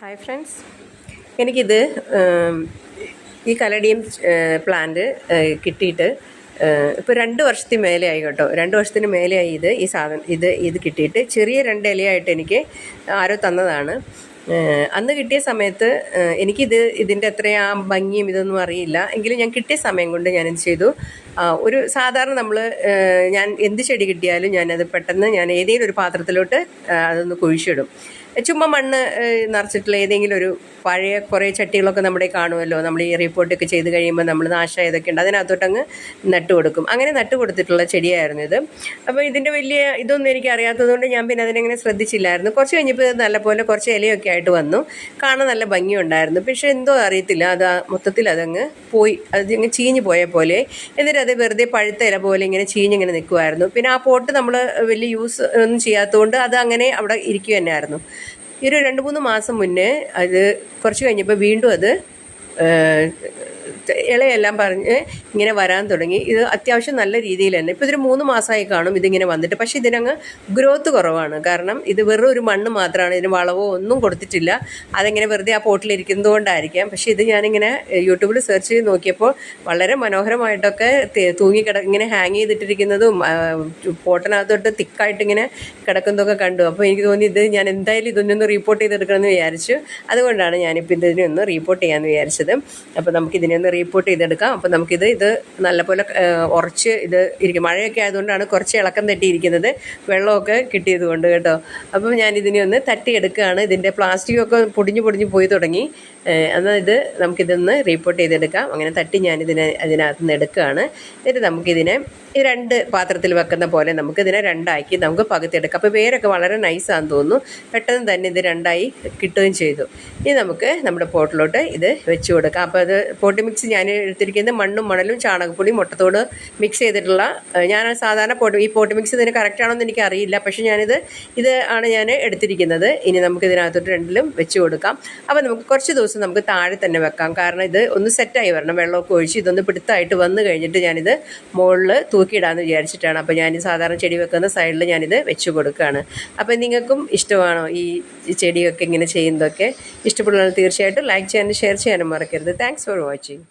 Hi friends, എനിക്കിത് ഈ കലഡിയം plant കിട്ടിയിട്ട് ഇപ്പോൾ 2 വർഷത്തിന് മേലെയായി കേട്ടോ. 2 വർഷത്തിന് മേലെയായി ഈ സാധനം ഇത് കിട്ടിയിട്ട്. ചെറിയ 2 ഇലയായിട്ട് എനിക്ക് ആരോ തന്നതാണ്. അന്ന് കിട്ടിയ സമയത്ത് ഇതിൻ്റെ എത്രയാ ഭംഗിയും ഇതൊന്നും അറിയില്ല. എങ്കിലും ഞാൻ കിട്ടിയ സമയം കൊണ്ട് ഞാനെന്ത് ചെയ്തു, ഒരു സാധാരണ ഞാൻ എന്ത് ചെടി കിട്ടിയാലും ഞാനത് പെട്ടെന്ന് ഏതെങ്കിലും ഒരു പാത്രത്തിലോട്ട് അതൊന്ന് കുഴിച്ചിടും. ചുമ്മാ മണ്ണ് നിറച്ചിട്ടുള്ള ഏതെങ്കിലും ഒരു പഴയ കുറേ ചട്ടികളൊക്കെ നമ്മുടെ കാണുമല്ലോ. നമ്മൾ ഈ റിപ്പോർട്ടൊക്കെ ചെയ്ത് കഴിയുമ്പോൾ നമ്മൾ നാശമായതൊക്കെ ഉണ്ട്, അതിനകത്തോട്ടങ്ങ് നട്ടു കൊടുക്കും. അങ്ങനെ നട്ടു കൊടുത്തിട്ടുള്ള ചെടിയായിരുന്നു ഇത്. അപ്പോൾ ഇതിൻ്റെ വലിയ ഇതൊന്നും എനിക്ക് അറിയാത്തതുകൊണ്ട് ഞാൻ പിന്നെ അതിനെങ്ങനെ ശ്രദ്ധിച്ചില്ലായിരുന്നു. കുറച്ച് കഴിഞ്ഞപ്പോൾ നല്ലപോലെ കുറച്ച് ഇലയൊക്കെ ആയിട്ട് വന്നു, കാണാൻ നല്ല ഭംഗിയുണ്ടായിരുന്നു. പക്ഷേ എന്തോ അറിയത്തില്ല, മൊത്തത്തിൽ അതങ്ങ് പോയി, അങ്ങ് ചീഞ്ഞ് പോയ പോലെ. എന്നിട്ട് അത് വെറുതെ പഴുത്ത ഇല പോലെ ഇങ്ങനെ ചീഞ്ഞിങ്ങനെ നിൽക്കുമായിരുന്നു. പിന്നെ ആ പോട്ട് നമ്മൾ വലിയ യൂസ് ഒന്നും ചെയ്യാത്തതുകൊണ്ട് അത് അങ്ങനെ അവിടെ ഇരിക്കുക തന്നെയായിരുന്നു. ഈ ഒരു 2-3 മാസം മുന്നേ അത് കുറച്ച് കഴിഞ്ഞപ്പോൾ വീണ്ടും അത് ഇലയെല്ലാം പറഞ്ഞ് ഇങ്ങനെ വരാൻ തുടങ്ങി. ഇത് അത്യാവശ്യം നല്ല രീതിയിൽ തന്നെ ഇപ്പോൾ ഇതൊരു 3 മാസമായി കാണും ഇതിങ്ങനെ വന്നിട്ട്. പക്ഷേ ഇതിനങ്ങ് ഗ്രോത്ത് കുറവാണ്. കാരണം ഇത് വെറും ഒരു മണ്ണ് മാത്രമാണ്, ഇതിന് വളവോ ഒന്നും കൊടുത്തിട്ടില്ല. അതെങ്ങനെ വെറുതെ ആ പോട്ടിലിരിക്കുന്നത് കൊണ്ടായിരിക്കാം. പക്ഷേ ഇത് ഞാനിങ്ങനെ യൂട്യൂബിൽ സെർച്ച് ചെയ്ത് നോക്കിയപ്പോൾ വളരെ മനോഹരമായിട്ടൊക്കെ ഇങ്ങനെ ഹാങ് ചെയ്തിട്ടിരിക്കുന്നതും പോട്ടിനകത്തോട്ട് തിക്കായിട്ടിങ്ങനെ കിടക്കുന്നതൊക്കെ കണ്ടു. അപ്പോൾ എനിക്ക് തോന്നി ഞാൻ എന്തായാലും ഇതൊന്നൊന്ന് റിപ്പോർട്ട് ചെയ്തെടുക്കണമെന്ന് വിചാരിച്ചു. അതുകൊണ്ടാണ് ഞാനിപ്പോൾ ഇതിനൊന്ന് റിപ്പോർട്ട് ചെയ്യാമെന്ന് വിചാരിച്ചത്. അപ്പോൾ നമുക്കിതിനെ ഒന്ന് റിപ്പോർട്ട് ചെയ്തെടുക്കാം. അപ്പോൾ നമുക്കിത് നല്ലപോലെ ഉറച്ച് ഇരിക്കും. മഴയൊക്കെ ആയതുകൊണ്ടാണ് കുറച്ച് ഇളക്കം തട്ടിയിരിക്കുന്നത്, വെള്ളമൊക്കെ കിട്ടിയത് കൊണ്ട് കേട്ടോ. അപ്പോൾ ഞാനിതിനെ ഒന്ന് തട്ടിയെടുക്കുകയാണ്. ഇതിൻ്റെ പ്ലാസ്റ്റിക്കൊക്കെ പൊടിഞ്ഞു പോയി തുടങ്ങി. എന്നാൽ നമുക്കിതൊന്ന് റിപ്പോർട്ട് ചെയ്തെടുക്കാം. അങ്ങനെ തട്ടി അതിനകത്ത് നിന്ന് എടുക്കുകയാണ്. എന്നിട്ട് നമുക്കിതിനെ 2 പാത്രത്തിൽ വെക്കുന്ന പോലെ നമുക്കിതിനെ 2ആക്കി നമുക്ക് പകുത്തിയെടുക്കാം. അപ്പോൾ വേരൊക്കെ വളരെ നൈസാണെന്ന് തോന്നുന്നു. പെട്ടെന്ന് തന്നെ ഇത് 2ആയി കിട്ടുകയും ചെയ്തു. ഇനി നമുക്ക് നമ്മുടെ പോട്ടിലോട്ട് ഇത് വെച്ച് കൊടുക്കാം. അപ്പോൾ പോട്ടി മിക്സ് ഞാൻ എടുത്തിരിക്കുന്നത് മണ്ണും മണലും ചാണകപ്പൊടിയും മുട്ടത്തോട് മിക്സ് ചെയ്തിട്ടുള്ള, ഞാൻ സാധാരണ ഈ പോട്ടി മിക്സ് ഇതിന് കറക്റ്റാണോ എന്ന് എനിക്കറിയില്ല. പക്ഷേ ഇത് ആണ് ഞാൻ എടുത്തിരിക്കുന്നത്. ഇനി നമുക്ക് ഇതിനകത്തോട്ട് 2ലും വെച്ച് കൊടുക്കാം. അപ്പോൾ നമുക്ക് കുറച്ച് ദിവസം നമുക്ക് താഴെ തന്നെ വെക്കാം. കാരണം ഇത് ഒന്ന് സെറ്റായി വരണം. വെള്ളമൊക്കെ ഒഴിച്ച് ഇതൊന്ന് പിടുത്തമായിട്ട് വന്നു കഴിഞ്ഞിട്ട് ഞാനിത് മുകളിൽ തൂക്കിയിടാമെന്ന് വിചാരിച്ചിട്ടാണ്. അപ്പോൾ ഞാൻ സാധാരണ ചെടി വെക്കുന്ന സൈഡിൽ ഞാനിത് വെച്ച് കൊടുക്കുകയാണ്. അപ്പോൾ നിങ്ങൾക്കും ഇഷ്ടമാണോ ഈ ചെടിയൊക്കെ ഇങ്ങനെ ചെയ്യുന്നതൊക്കെ? ഇഷ്ടപ്പെടുന്നത് തീർച്ചയായിട്ടും ലൈക്ക് ചെയ്യാനും ഷെയർ ചെയ്യാനും മറക്കരുത്. Thanks for watching.